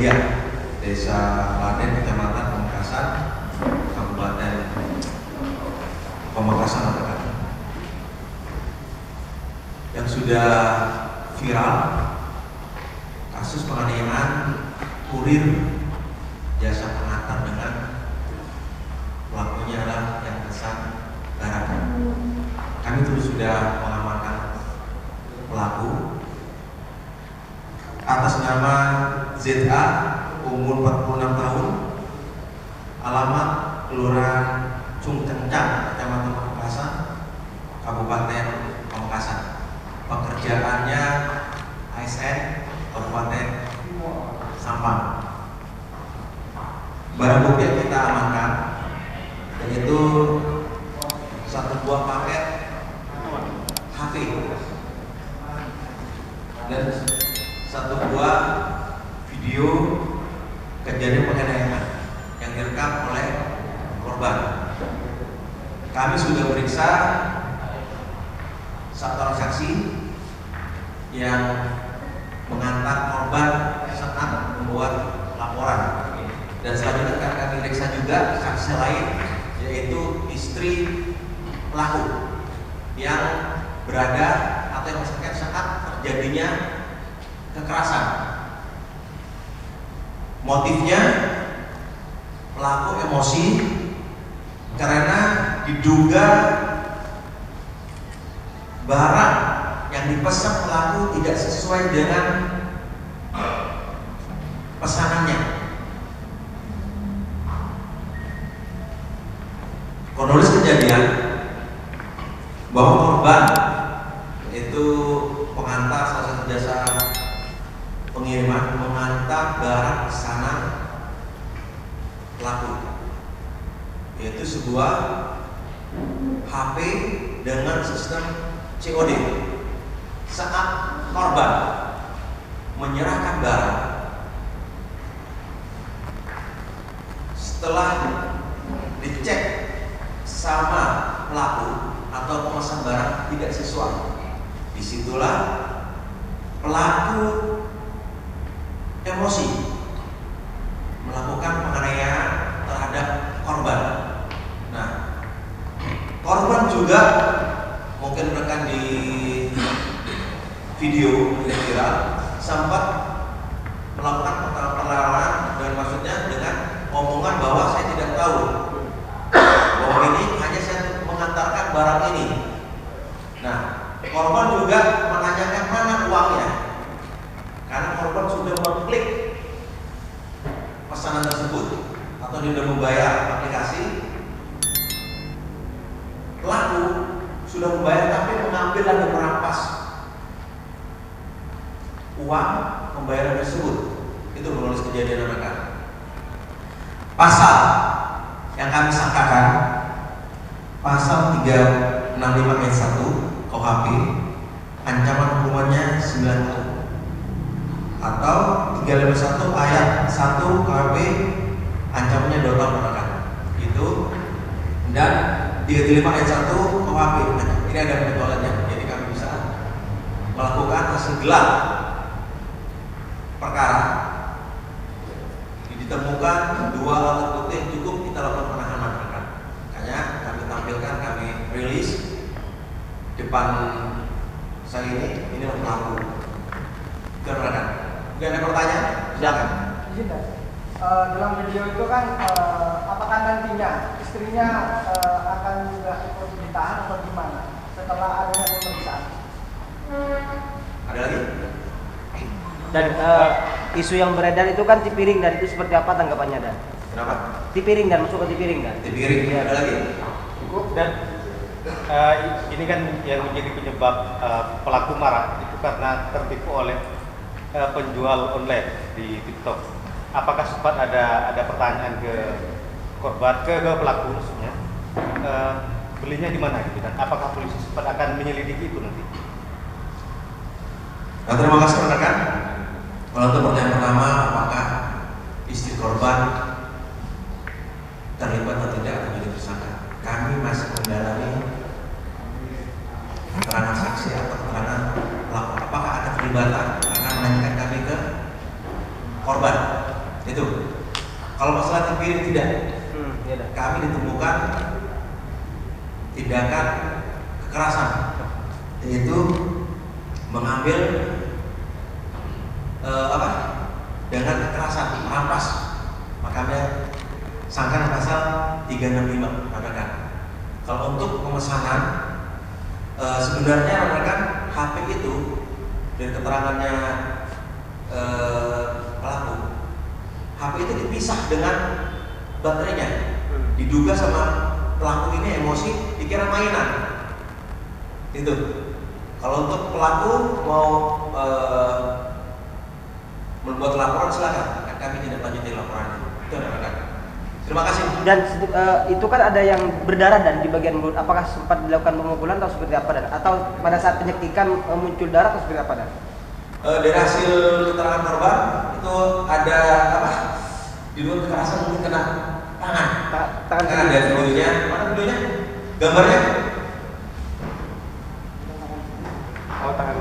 India, Desa Laden, Kecamatan Pamekasan, Kabupaten Pamekasan, yang sudah viral kasus penganiayaan kurir jasa pengantar dengan pelakunya adalah yang pesan barang. Kami terus sudah mengamankan pelaku atas nama ZA, umur 46 tahun, alamat Kelurahan Cungkencang, Kecamatan Pamekasan, Kabupaten Pamekasan. Pekerjaannya ASN Kabupaten Sampang. Barang bukti yang kita amankan yaitu satu buah paket HP dan satu buah video kejadian penganiayaan yang direkam oleh korban. Kami sudah periksa satu orang saksi yang mengantar korban saat membuat laporan, dan selanjutnya akan kami periksa juga saksi lain yaitu istri pelaku yang berada atau yang merasakan saat terjadinya kekerasan. Motifnya pelaku emosi karena diduga barang yang dipesan pelaku tidak sesuai dengan pesanannya. Kronologis kejadian bahwa korban yaitu pengantar salah satu jasa pengiriman mengantar barang pesanan pelaku, yaitu sebuah HP dengan sistem COD. Saat korban menyerahkan barang, setelah dicek sama pelaku atau pemesan barang tidak sesuai, disitulah pelaku emosi melakukan penganiayaan terhadap korban. Nah, korban juga mungkin rekan di video yang viral sempat melakukan perlawanan, dan maksudnya dengan omongan bahwa saya tidak tahu bahwa ini hanya saya mengantarkan barang ini. Nah, korban juga menanyakan mana uangnya, karena korban sudah mengklik pesanan tersebut atau dia sudah membayar aplikasi. Pelaku sudah membayar tapi mengambil dan merampas uang pembayaran tersebut. Itu kronologis kejadian rekan. Pasal yang kami sangkakan pasal 365 ayat 1 KUHP, ancaman hukumannya 9 tahun, atau 351 ayat 1 KUHP ancamannya 2 tahun rekan. Itu, dan 335 ayat 1 KUHP ini ada pentolannya, jadi kami bisa melakukan hasil gelar perkara. Ditemukan 2 alat bukti yang cukup kita lakukan penahanan rekan. Makanya kami tampilkan, kami rilis depan saya ini pelaku. Itu rekan. Tidak ada pertanyaan? Silakan. Izin, dalam video itu kan apakah nantinya istrinya akan juga ikut ditahan atau gimana setelah adanya pemeriksaan? Ada lagi? Dan isu yang beredar itu kan Tipiring, dan itu seperti apa tanggapannya, Dan? Kenapa? Tipiring, dan masuk ke Tipiring, Dan. Tipiring, ya. Ada lagi? Cukup. Dan ini kan yang menjadi penyebab pelaku marah itu karena tertipu oleh penjual online di TikTok. Apakah sempat ada pertanyaan ke korban, ke pelaku maksudnya, belinya di mana gitu, dan apakah polisi sempat akan menyelidiki itu nanti? Nah, terima kasih rekan. Kalau untuk pertanyaan pertama, apakah istri korban terlibat atau tidak atau menjadi tersangka? Kami masih mendalami keterangan saksi atau keterangan pelaku. Apakah ada terlibatan? Akan menanyakan kami ke korban. piring, tidak. Iya dah. Kami ditemukan tindakan kekerasan, yaitu mengambil dengan kekerasan, merampas. Makanya sangkaan pasal 365 rekan. Kalau untuk pemesanan sebenarnya rekan HP itu dari keterangannya pelaku, HP itu dipisah dengan baterainya. Diduga sama pelaku ini emosi, dikira mainan. Itu. Kalau untuk pelaku mau membuat laporan silakan. Kami tidak lanjutin laporan itu. Rekan. Terima kasih. Dan itu kan ada yang berdarah dan di bagian mulut. Apakah sempat dilakukan pemukulan atau seperti apa dan? Atau pada saat penyekikan muncul darah atau seperti apa dan? Dari hasil keterangan korban itu ada di luar kekerasan mungkin kena tangan. Tangan Kan ada videonya. Mana videonya? Gambarnya? Oh, tangan.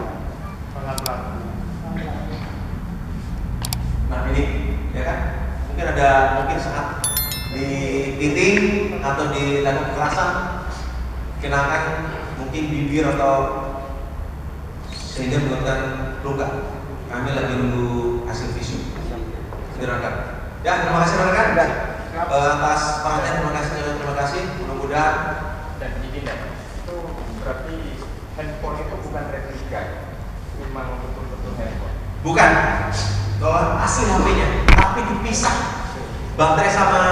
Tangan pelaku. Nah ini, ya kan? Mungkin saat dipiting atau dilakukan kekerasan, kenakan mungkin bibir atau sehingga menyebabkan luka. Kami lagi nunggu hasil visum. Silakan. Ya, terima kasih rekan. Atas perhatian, terima kasih. Mudah-mudahan. Dan ini itu berarti handphone itu bukan replika, memang betul-betul handphone. Bukan. Kalau asli HP-nya, tapi dipisah. Baterai sama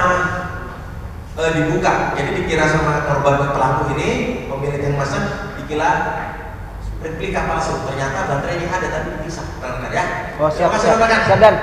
dibuka. Jadi dikira sama korban pelaku ini, pemilik yang masang dikira replika palsu. Ternyata baterainya ada tapi dipisah. Rekan ya. Oh, siap, Terima kasih siap. rekan. Siap dan.